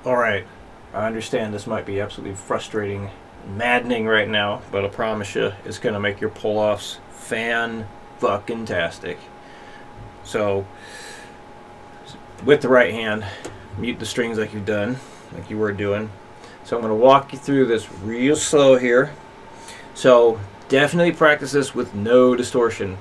Alright, I understand this might be absolutely frustrating, maddening right now, but I promise you it's going to make your pull-offs fan-fucking-tastic. So, with the right hand, mute the strings like you've done, like you were doing. So I'm going to walk you through this real slow here. So definitely practice this with no distortion,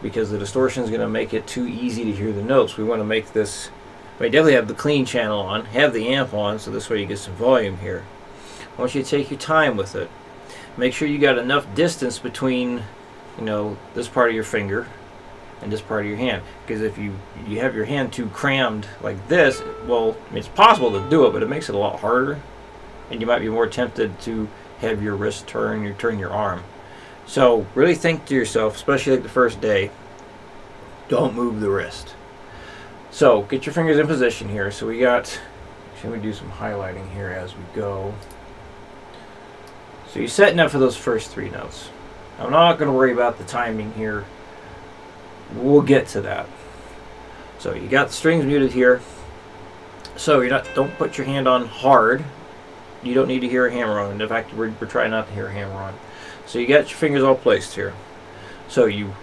because the distortion is going to make it too easy to hear the notes. We want to make this, we definitely have the clean channel on, have the amp on, so this way you get some volume here. I want you to take your time with it. Make sure you got enough distance between, you know, this part of your finger and this part of your hand, because if you have your hand too crammed like this, well, I mean, it's possible to do it, but it makes it a lot harder, and you might be more tempted to have your wrist turn your arm. So really think to yourself, especially like the first day, don't move the wrist. So get your fingers in position here. So we got, actually, we do some highlighting here as we go. So you're setting up for those first three notes. I'm not going to worry about the timing here. We'll get to that. So you got the strings muted here. So don't put your hand on hard. You don't need to hear a hammer on. In fact, we're trying not to hear a hammer on. So you got your fingers all placed here. So you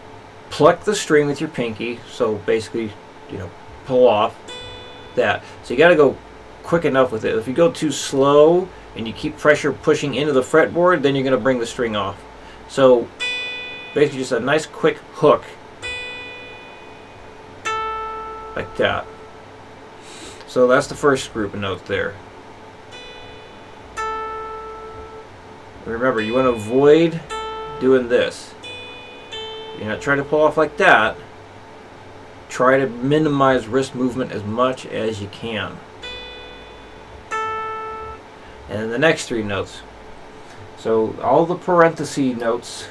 pluck the string with your pinky. So basically, you know, pull off that. So you got to go quick enough with it. If you go too slow and you keep pressure pushing into the fretboard, then you're going to bring the string off. So basically just a nice quick hook like that. So that's the first group of notes there. Remember, you want to avoid doing this. You're not trying to pull off like that. Try to minimize wrist movement as much as you can. And then the next three notes. So all the parenthesis notes,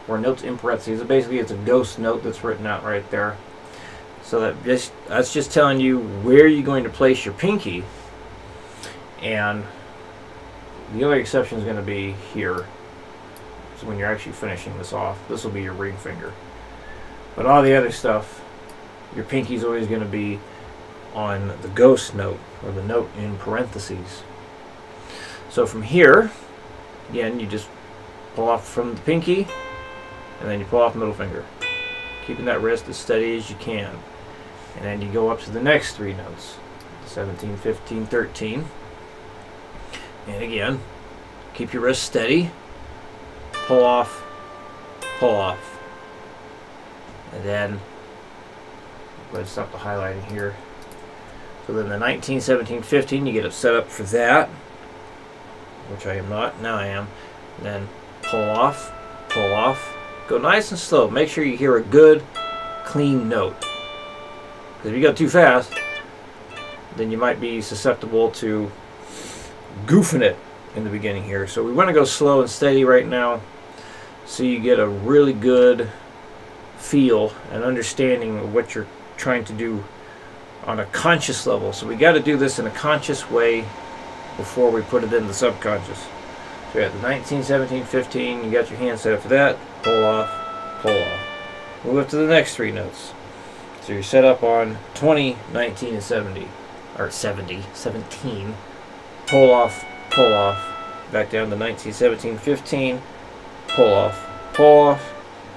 or notes in parentheses, basically it's a ghost note that's written out right there. So that's just telling you where you're going to place your pinky. And the only exception is going to be here. So when you're actually finishing this off, this will be your ring finger. But all the other stuff, your pinky is always going to be on the ghost note, or the note in parentheses. So from here, again, you just pull off from the pinky, and then you pull off the middle finger, keeping that wrist as steady as you can. And then you go up to the next three notes, 17, 15, 13. And again, keep your wrist steady, pull off, and then let's stop the highlighting here. So then the 19, 17, 15, you get it set up for that, which I am not, now I am. And then pull off, go nice and slow. Make sure you hear a good, clean note. Because if you go too fast, then you might be susceptible to goofing it in the beginning here. So we want to go slow and steady right now, so you get a really good feel and understanding of what you're trying to do on a conscious level. So we got to do this in a conscious way before we put it in the subconscious. So you got the 19, 17, 15, you got your hand set up for that, pull off. Move up to the next three notes. So you're set up on 20, 19, and 70, or 17, pull off, back down to 19, 17, 15, pull off,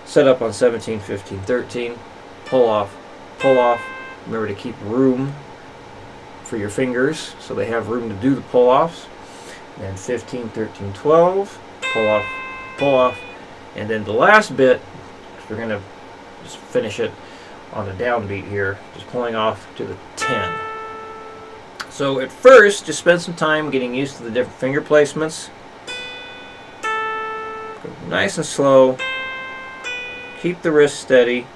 set up on 17, 15, 13, pull off. Remember to keep room for your fingers so they have room to do the pull-offs. And then 15, 13, 12, pull off. And then the last bit, we're going to just finish it on a downbeat here, just pulling off to the 10. So at first, just spend some time getting used to the different finger placements. Go nice and slow. Keep the wrist steady.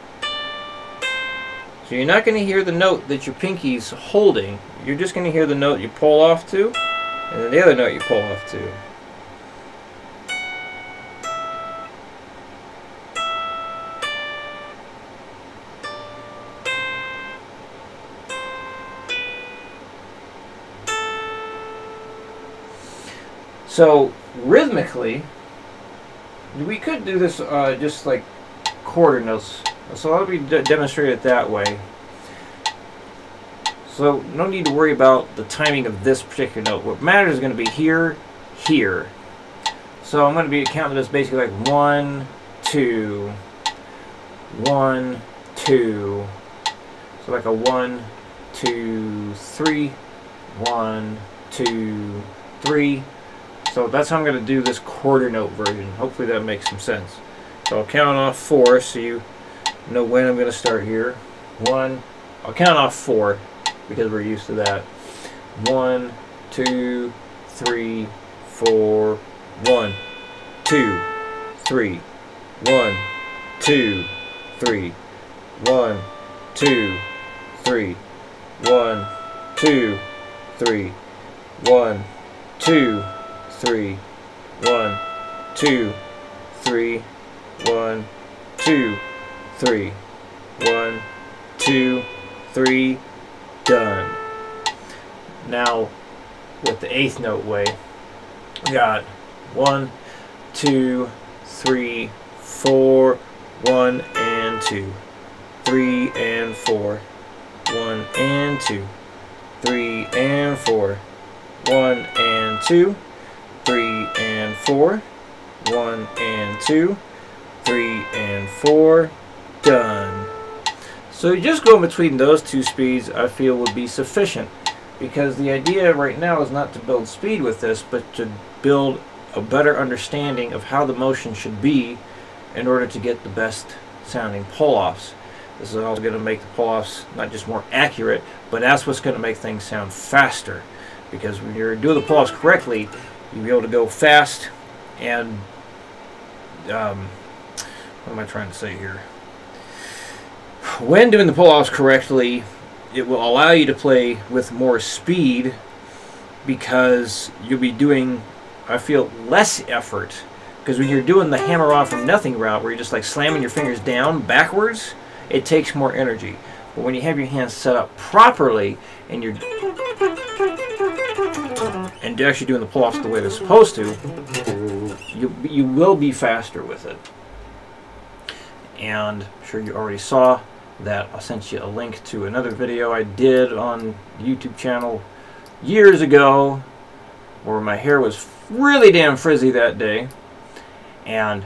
So you're not going to hear the note that your pinky's holding. You're just going to hear the note you pull off to, and then the other note you pull off to. So rhythmically, we could do this just like quarter notes. So I'll be demonstrate it that way. So no need to worry about the timing of this particular note. What matters is going to be here, here. So I'm going to be counting this basically like 1, 2, 1, 2. So like a 1, 2, 3, 1, 2, 3. So that's how I'm going to do this quarter note version. Hopefully that makes some sense. So I'll count off 4 so you know when I'm going to start here. 1, I'll count off 4 because we're used to that. 1, 2, 3, 4, 1, 2, 3, 1, 2, 3, 1, 2, 3, 1, 2, 3, 1, 2, 3, 1, 2, 3, 1, 2, 3, 1, 2, 3, done. Now, with the 8th note way, we got 1, 2, 3, 4, 1 and 2, 3 and 4, 1 and 2, 3 and 4, 1 and 2, 3 and 4, 1 and 2, 3 and 4, done. So you just go in between those two speeds, I feel would be sufficient, because the idea right now is not to build speed with this, but to build a better understanding of how the motion should be in order to get the best sounding pull-offs. This is also going to make the pull-offs not just more accurate, but that's what's going to make things sound faster, because when you're doing the pull-offs correctly, you'll be able to go fast and what am I trying to say here? When doing the pull-offs correctly, it will allow you to play with more speed, because you'll be doing, I feel, less effort. Because when you're doing the hammer on from nothing route, where you're just like slamming your fingers down backwards, it takes more energy. But when you have your hands set up properly and you're actually doing the pull-offs the way they're supposed to, you will be faster with it. And I'm sure you already saw that I sent you a link to another video I did on the YouTube channel years ago, where my hair was really damn frizzy that day, and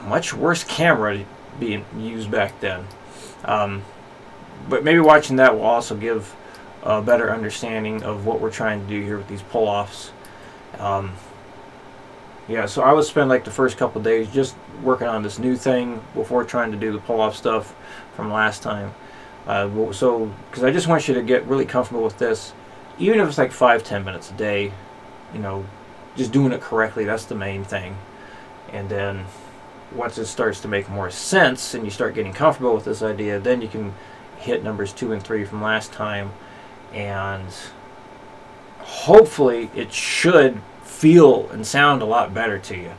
much worse camera being used back then. But maybe watching that will also give a better understanding of what we're trying to do here with these pull-offs. Yeah, so I would spend like the first couple days just working on this new thing before trying to do the pull-off stuff from last time. So, because I just want you to get really comfortable with this, even if it's like 5-10 minutes a day, you know, just doing it correctly, that's the main thing. And then once it starts to make more sense and you start getting comfortable with this idea, then you can hit numbers 2 and 3 from last time, and hopefully it should feel and sound a lot better to you.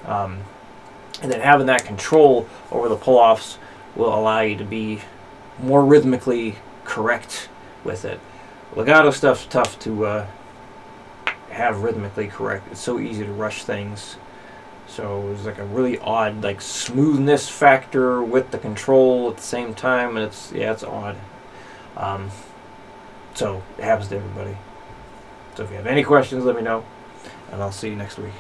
And then having that control over the pull-offs will allow you to be more rhythmically correct with it. Legato stuff's tough to have rhythmically correct. It's so easy to rush things. So there's like a really odd like smoothness factor with the control at the same time, and it's odd. So it happens to everybody. So if you have any questions, let me know, and I'll see you next week.